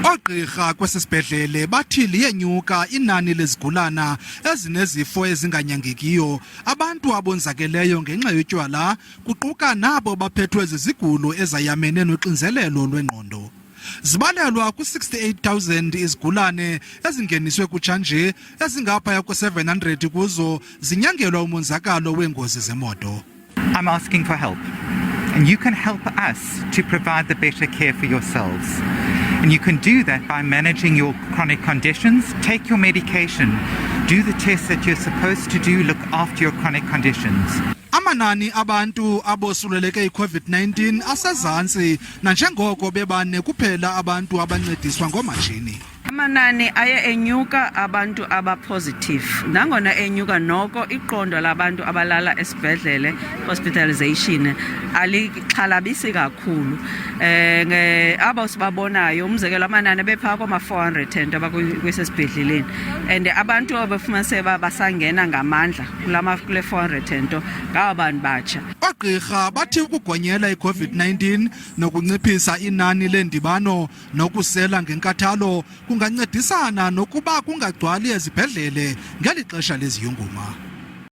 Oogqirha kwesibhedlele bathi liyenyuka inani lezigulana ezinezifo ezinganyangekiyo, abantu abonzakeleyo ngenxa yotywala, kuquka nabo baphethwe zizigulo ezayamene noxinzelelo lwengqondo. Zibalelwa ku-68,000 izigulane ezingeniswe kutshanje, ezingaphaya ku-700 kuzo zinyangelwa umonzakalo weengozi zemoto. I'm asking for help, and you can help us to provide the better care for yourselves. And you can do that by managing your chronic conditions, take your medication, do the tests that you're supposed to do, look after your chronic conditions. Amanani abantu abosuleleke i-COVID-19 asezantsi, nanjengoko bebane kuphela abantu abancediswa ngoomatshini. Amanani aye enyuka abantu abapositive. Nangona enyuka noko iqondo labantu abalala esibhedlele, hospitalization, alixhalabisi kakhulu. Abo sibabonayo umzekelo amanani bepha koma-400 abakwesibhedleleni, and abantu abafumaniseka basangena ngamandla kule 400 ngabantu batsha. Oogqirha bathi ukugonyela i-COVID-19 nokunciphisa inani leendibano nokusela ngenkathalo kungancedisana nokuba kungagcwali ezibhedlele ngeli xesha leziyunguma.